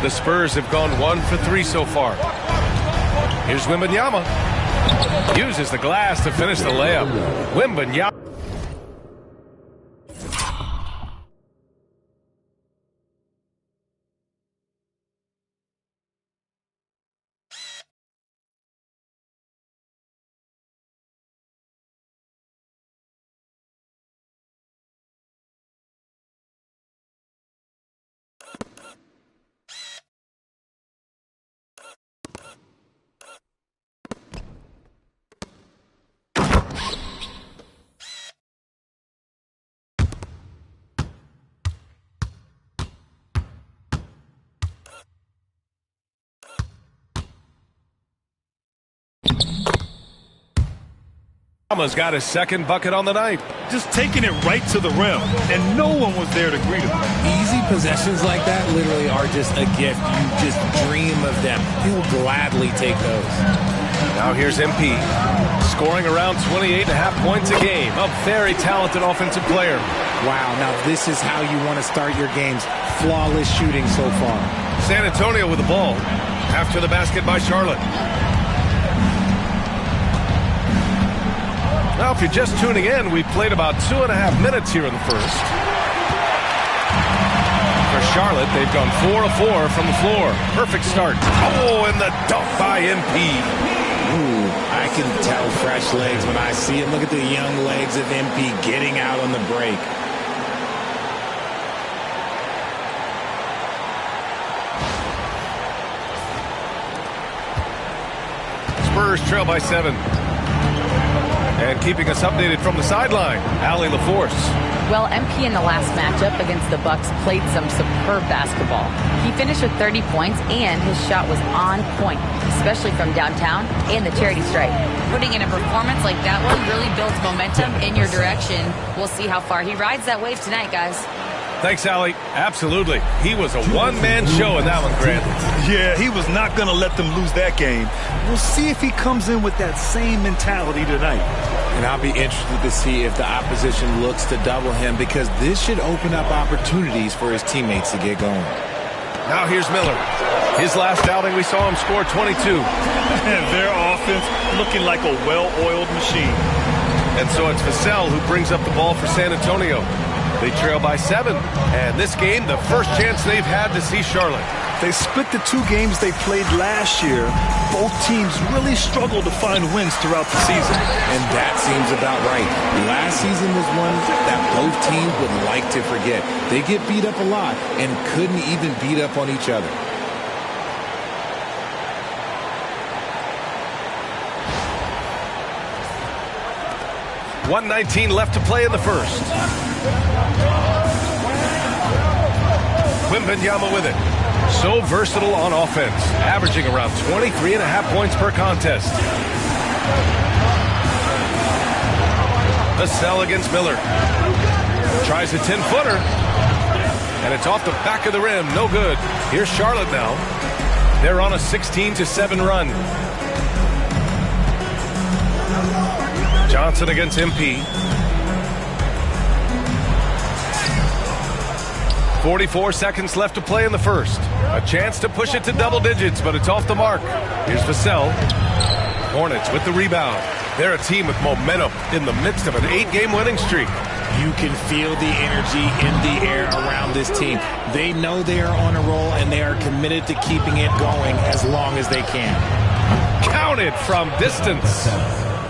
The Spurs have gone 1 for 3 so far. Here's Wembanyama. Uses the glass to finish the layup. Wembanyama. Has got his second bucket on the night. Just taking it right to the rim, and no one was there to greet him. Easy possessions like that literally are just a gift. You just dream of them. He'll gladly take those. Now here's MP, scoring around 28.5 points a game. A very talented offensive player. Wow, now this is how you want to start your games. Flawless shooting so far. San Antonio with the ball. After the basket by Charlotte. Now, if you're just tuning in, we've played about 2.5 minutes here in the first. For Charlotte, they've gone 4 of 4 from the floor. Perfect start. Oh, and the dunk by MP. Ooh, I can tell fresh legs when I see it. Look at the young legs of MP getting out on the break. Spurs trail by 7. And keeping us updated from the sideline, Allie LaForce. Well, MP in the last matchup against the Bucks played some superb basketball. He finished with 30 points, and his shot was on point, especially from downtown and the charity stripe. Putting in a performance like that one really builds momentum in your direction. We'll see how far he rides that wave tonight, guys. Thanks, Allie. Absolutely. He was a one-man show in that one, Grant. Yeah, he was not going to let them lose that game. We'll see if he comes in with that same mentality tonight. And I'll be interested to see if the opposition looks to double him, because this should open up opportunities for his teammates to get going. Now here's Miller. His last outing, we saw him score 22. And their offense looking like a well-oiled machine. And so it's Vassell who brings up the ball for San Antonio. They trail by 7. And this game, the first chance they've had to see Charlotte. They split the 2 games they played last year. Both teams really struggled to find wins throughout the season. And that seems about right. Last season was one that both teams would like to forget. They get beat up a lot and couldn't even beat up on each other. .119 left to play in the first. Wembanyama with it. So versatile on offense, averaging around 23.5 points per contest. Vassell against Miller. Tries a 10-footer. And it's off the back of the rim. No good. Here's Charlotte now. They're on a 16-7 run. Johnson against MP. 44 seconds left to play in the first. A chance to push it to double digits, but it's off the mark. Here's Vassell. Hornets with the rebound. They're a team with momentum in the midst of an 8-game winning streak. You can feel the energy in the air around this team. They know they are on a roll, and they are committed to keeping it going as long as they can. Counted from distance.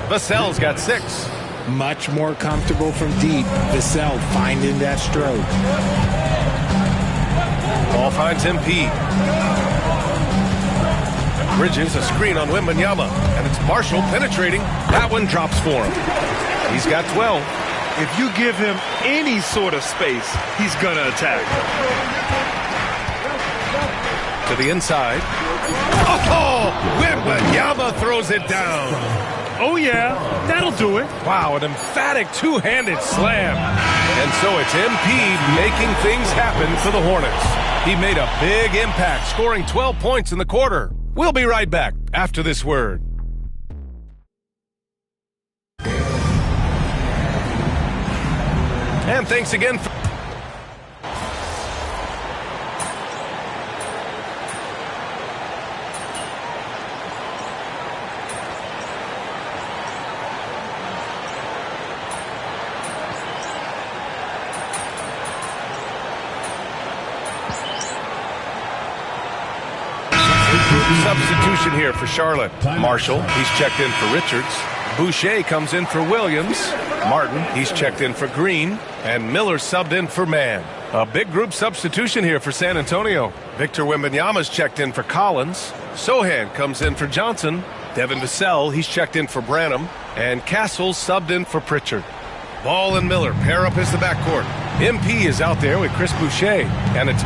Vassell's got 6. Much more comfortable from deep. Vassell finding that stroke. Ball finds MP. Bridges a screen on Wembanyama, and it's Marshall penetrating. That one drops for him. He's got 12. If you give him any sort of space, he's going to attack. To the inside. Oh! Wembanyama throws it down. Oh, yeah, that'll do it. Wow, an emphatic two-handed slam. And so it's MP making things happen for the Hornets. He made a big impact, scoring 12 points in the quarter. We'll be right back after this word. And thanks again Substitution here for Charlotte. Marshall, he's checked in for Richards. Boucher comes in for Williams. Martin, he's checked in for Green. And Miller subbed in for Mann. A big group substitution here for San Antonio. Victor Wembanyama's checked in for Collins. Sohan comes in for Johnson. Devin Vassell, he's checked in for Branham. And Castle subbed in for Pritchard. Ball and Miller pair up as the backcourt. MP is out there with Chris Boucher. And it's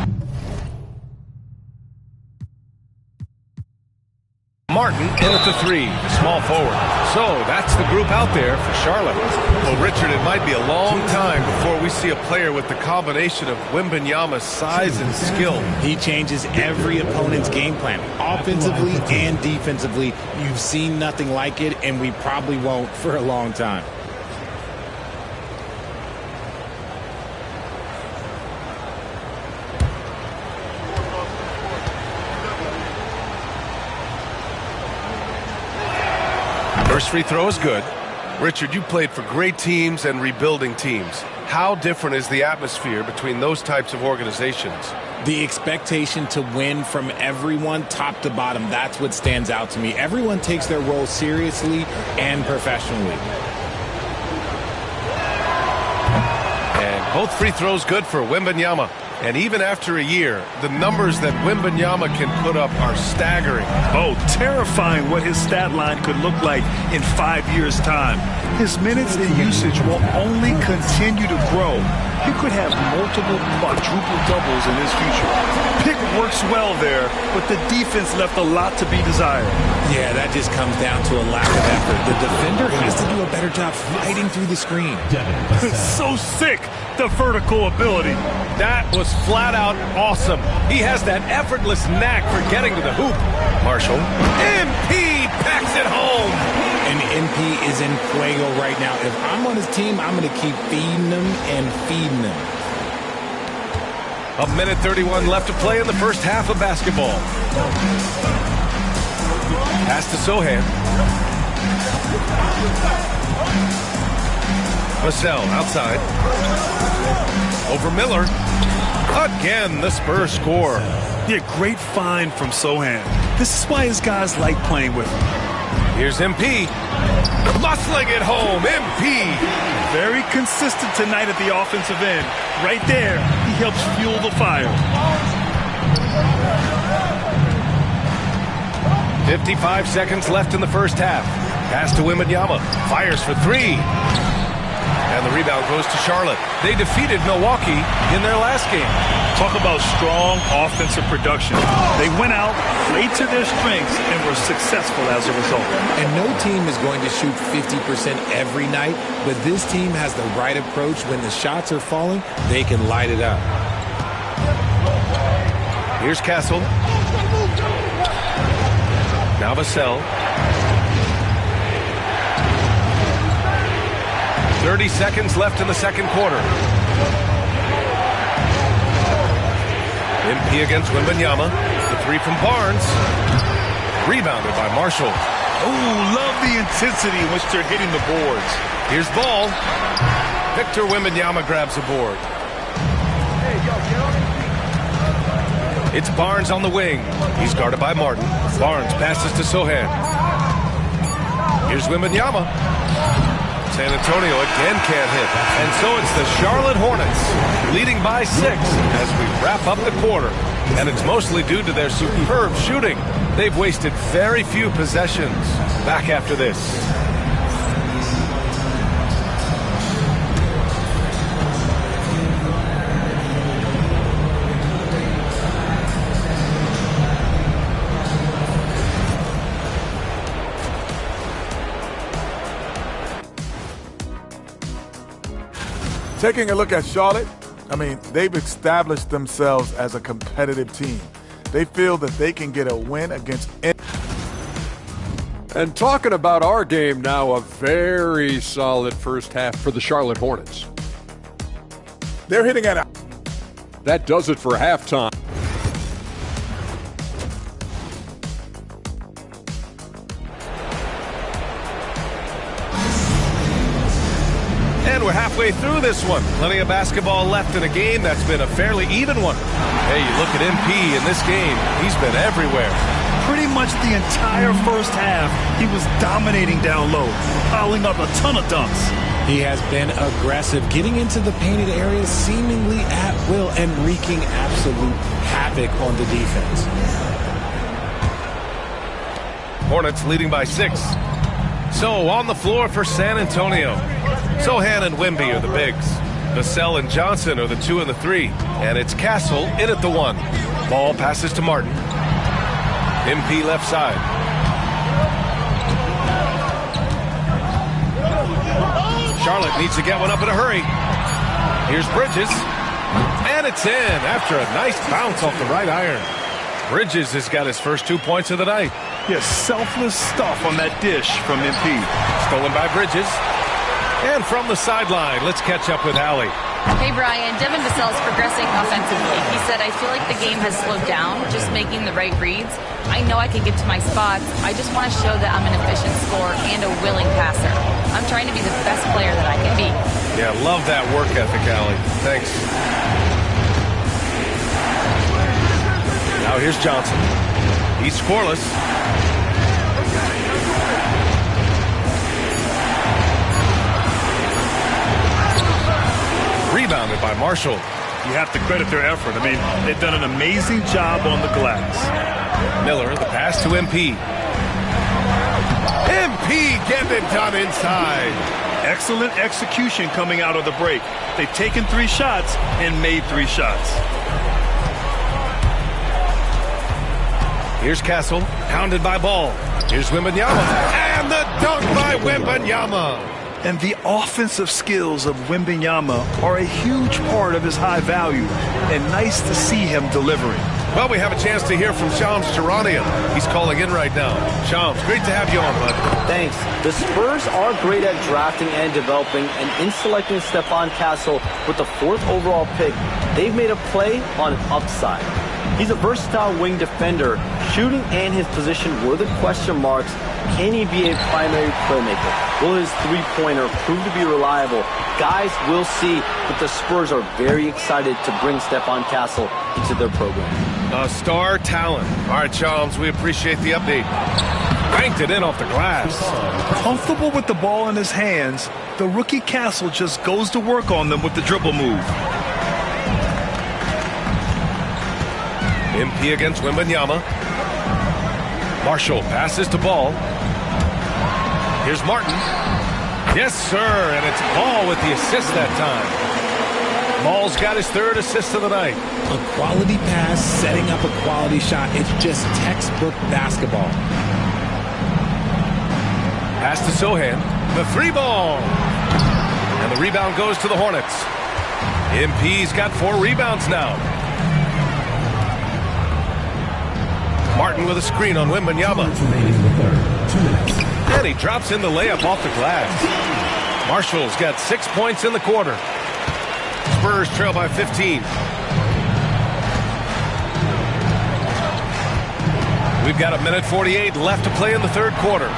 Martin in at the 3, the small forward. So that's the group out there for Charlotte. Well, Richard, it might be a long time before we see a player with the combination of Wembanyama's size and skill. He changes every opponent's game plan, offensively and defensively. You've seen nothing like it, and we probably won't for a long time. First free throw is good. Richard, you played for great teams and rebuilding teams. How different is the atmosphere between those types of organizations? The expectation to win from everyone, top to bottom, that's what stands out to me. Everyone takes their role seriously and professionally. And both free throws good for Wembanyama. And even after a year, the numbers that Wembanyama can put up are staggering. Oh, terrifying what his stat line could look like in 5 years' time. His minutes and usage will only continue to grow. He could have multiple quadruple doubles in his future. Pick works well there, but the defense left a lot to be desired. Yeah, that just comes down to a lack of effort. The defender has to do a better job fighting through the screen. So sick, the vertical ability. That was flat out awesome. He has that effortless knack for getting to the hoop. Marshall. MP packs it home. And MP is in fuego right now. If I'm on his team, I'm going to keep feeding them and feeding them. A minute 31 left to play in the first half of basketball. Pass to Sohan. Vassell outside. Over Miller. Again, the Spurs score. Yeah, great find from Sohan. This is why his guys like playing with him. Here's MP. Muscling it home. MP. Very consistent tonight at the offensive end. Right there, he helps fuel the fire. 55 seconds left in the first half. Pass to Wembanyama. Fires for 3. And the rebound goes to Charlotte. They defeated Milwaukee in their last game. Talk about strong offensive production. They went out, played to their strengths, and were successful as a result. And no team is going to shoot 50% every night, but this team has the right approach. When the shots are falling, they can light it up. Here's Castle. Now Vassell. 30 seconds left in the second quarter. MP against Wembanyama. The 3 from Barnes. Rebounded by Marshall. Oh, love the intensity in which they're hitting the boards. Here's ball. Victor Wembanyama grabs the board. It's Barnes on the wing. He's guarded by Martin. Barnes passes to Sohan. Here's Wembanyama. San Antonio again can't hit. And so it's the Charlotte Hornets leading by 6 as we wrap up the quarter. And it's mostly due to their superb shooting. They've wasted very few possessions. Back after this. Taking a look at Charlotte, they've established themselves as a competitive team. They feel that they can get a win against any. And talking about our game now, a very solid first half for the Charlotte Hornets. They're hitting at a. That does it for halftime. And we're halfway through this one. Plenty of basketball left in a game that's been a fairly even one. Hey, you look at MP in this game, he's been everywhere. Pretty much the entire first half, he was dominating down low, piling up a ton of dunks. He has been aggressive, getting into the painted areas seemingly at will and wreaking absolute havoc on the defense. Hornets leading by 6. So on the floor for San Antonio. Sohan and Wemby are the bigs. Vassell and Johnson are the 2 and the 3. And it's Castle in at the 1. Ball passes to Martin. MP left side. Charlotte needs to get one up in a hurry. Here's Bridges. And it's in after a nice bounce off the right iron. Bridges has got his first 2 points of the night. Yes, selfless stuff on that dish from MP. Stolen by Bridges. And from the sideline, let's catch up with Allie. Hey, Brian. Devin Vassell is progressing offensively. He said, I feel like the game has slowed down, just making the right reads. I know I can get to my spots. I just want to show that I'm an efficient scorer and a willing passer. I'm trying to be the best player that I can be. Yeah, love that work ethic, Allie. Thanks. Now here's Johnson. He's scoreless. Rebounded by Marshall. You have to credit their effort. I mean, they've done an amazing job on the glass. Miller, the pass to MP. MP getting it done inside. Excellent execution coming out of the break. They've taken 3 shots and made 3 shots. Here's Castle, pounded by Ball. Here's Wembanyama. And the dunk by Wembanyama. And the offensive skills of Wembanyama are a huge part of his high value, and nice to see him delivering. Well, we have a chance to hear from Shams Charania. He's calling in right now. Shams, great to have you on, bud. Thanks. The Spurs are great at drafting and developing, and in selecting Stephon Castle with the 4th overall pick, they've made a play on upside. He's a versatile wing defender. Shooting and his position were the question marks. Can he be a primary playmaker? Will his three-pointer prove to be reliable? Guys, we'll see, but the Spurs are very excited to bring Stephon Castle into their program. A star talent. All right, Shams, we appreciate the update. Banked it in off the glass. Comfortable with the ball in his hands, the rookie Castle just goes to work on them with the dribble move. MP against Wembanyama. Marshall passes to Ball. Here's Martin. Yes, sir, and it's Ball with the assist that time. Ball's got his 3rd assist of the night. A quality pass, setting up a quality shot. It's just textbook basketball. Pass to Sohan. The 3-ball. And the rebound goes to the Hornets. MP's got 4 rebounds now. Martin with a screen on Wembanyama. And he drops in the layup off the glass. Marshall's got 6 points in the quarter. Spurs trail by 15. We've got 1:48 left to play in the 3rd quarter.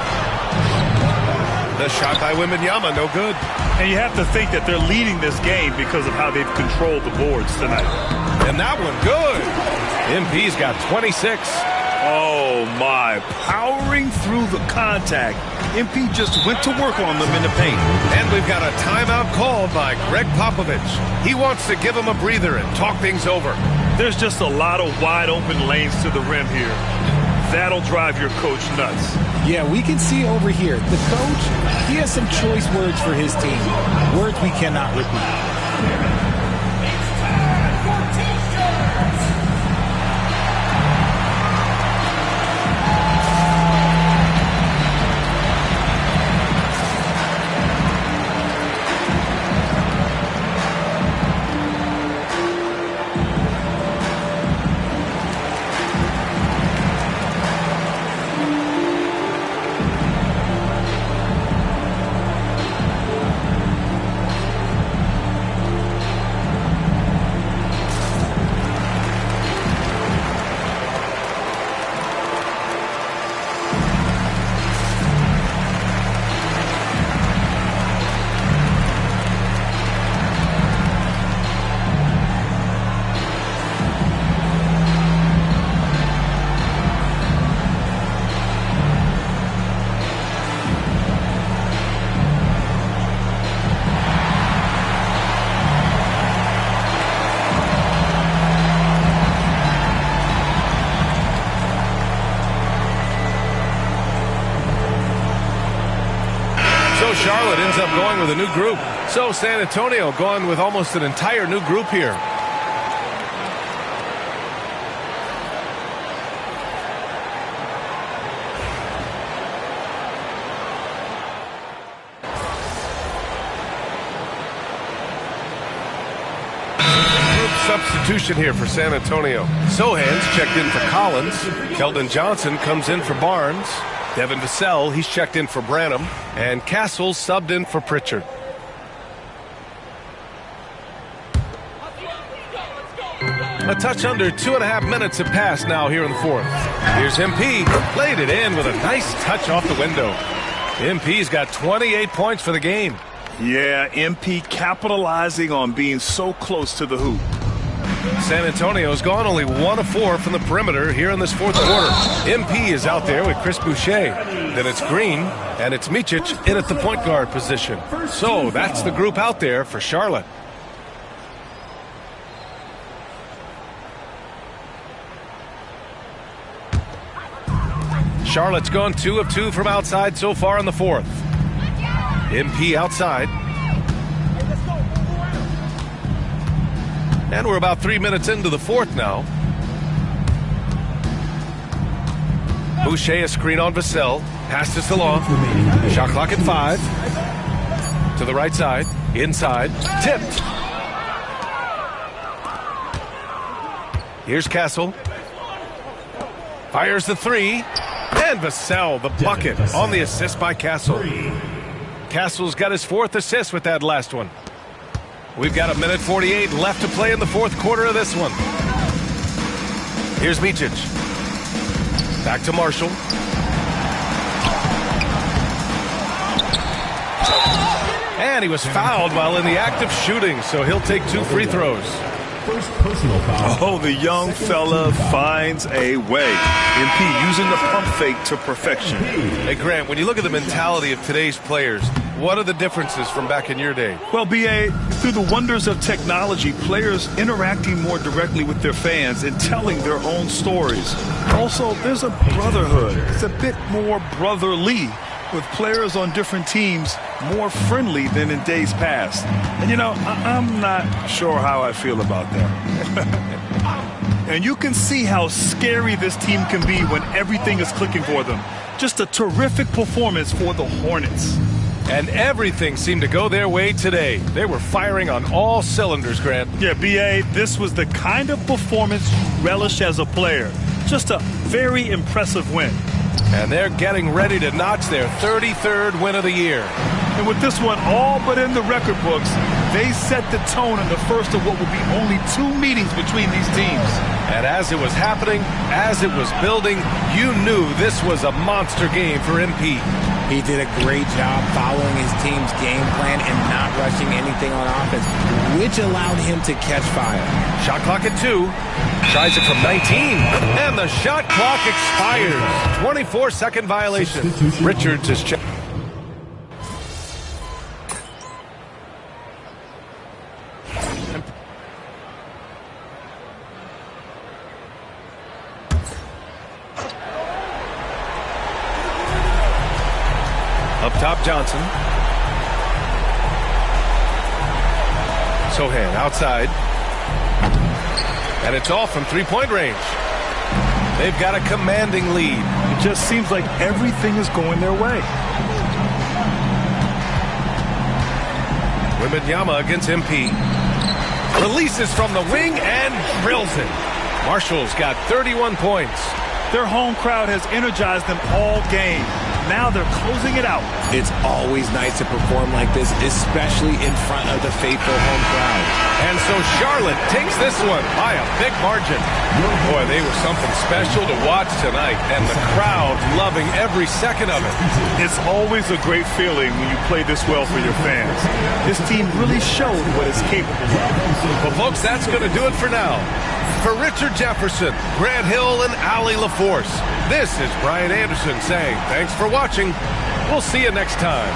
The shot by Wembanyama, no good. And you have to think that they're leading this game because of how they've controlled the boards tonight. And that one good. MP's got 26. Oh, my. Powering through the contact. MP just went to work on them in the paint. And we've got a timeout called by Greg Popovich. He wants to give them a breather and talk things over. There's just a lot of wide open lanes to the rim here. That'll drive your coach nuts. Yeah, we can see over here. The coach, he has some choice words for his team. Words we cannot repeat. Charlotte ends up going with a new group. So San Antonio going with almost an entire new group here. Substitution here for San Antonio. Sohan's checked in for Collins. Keldon Johnson comes in for Barnes. Devin Vassell, he's checked in for Branham. And Castles subbed in for Pritchard. A touch under 2.5 minutes have passed now here in the fourth. Here's MP. Played it in with a nice touch off the window. MP's got 28 points for the game. Yeah, MP capitalizing on being so close to the hoop. San Antonio's gone only 1 of 4 from the perimeter here in this fourth quarter. MP is out there with Chris Boucher. Then it's Green, and it's Micic in at the point guard position. So that's the group out there for Charlotte. Charlotte's gone 2 of 2 from outside so far in the fourth. MP outside. And we're about 3 minutes into the fourth now. Boucher a screen on Vassell. Pass to Salon. Shot clock at 5. To the right side. Inside. Tipped. Here's Castle. Fires the 3. And Vassell, the bucket on the assist by Castle. Castle's got his 4th assist with that last one. We've got 1:48 left to play in the fourth quarter of this one. Here's Micic. Back to Marshall. And he was fouled while in the act of shooting, so he'll take 2 free throws. First personal foul. Oh, the young fella finds a way. MP using the pump fake to perfection. Hey, Grant, when you look at the mentality of today's players, what are the differences from back in your day? Well, B.A., through the wonders of technology, players interacting more directly with their fans and telling their own stories. Also, there's a brotherhood. It's a bit more brotherly, with players on different teams more friendly than in days past. And, you know, I'm not sure how I feel about that. And you can see how scary this team can be when everything is clicking for them. Just a terrific performance for the Hornets. And everything seemed to go their way today. They were firing on all cylinders, Grant. Yeah, B.A., this was the kind of performance you relish as a player. Just a very impressive win. And they're getting ready to notch their 33rd win of the year. And with this one all but in the record books, they set the tone in the first of what will be only 2 meetings between these teams. And as it was happening, as it was building, you knew this was a monster game for MP. He did a great job following his team's game plan and not rushing anything on offense, which allowed him to catch fire. Shot clock at 2. Tries it from 19. And the shot clock expires. 24-second violation. Richards is checked. Up top, Johnson. Sohan outside. And it's off from three-point range. They've got a commanding lead. It just seems like everything is going their way. Wembanyama against MP. Releases from the wing and drills it. Marshall's got 31 points. Their home crowd has energized them all game. Now they're closing it out. It's always nice to perform like this, especially in front of the faithful home crowd. And so Charlotte takes this one by a big margin. Boy, they were something special to watch tonight, and the crowd loving every second of it. It's always a great feeling when you play this well for your fans. This team really showed what it's capable of. Well, folks, that's going to do it for now. For Richard Jefferson, Grant Hill, and Allie LaForce, this is Brian Anderson saying thanks for watching. We'll see you next time.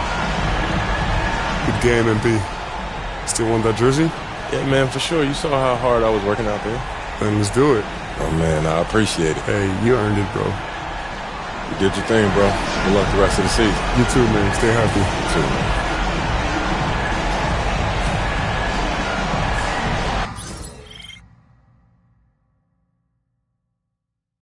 Good game, MP. Still want that jersey? Yeah, man, for sure. You saw how hard I was working out there. Then let's do it. Oh, man, I appreciate it. Hey, you earned it, bro. You did your thing, bro. Good luck the rest of the season. You too, man. Stay happy. You too, man.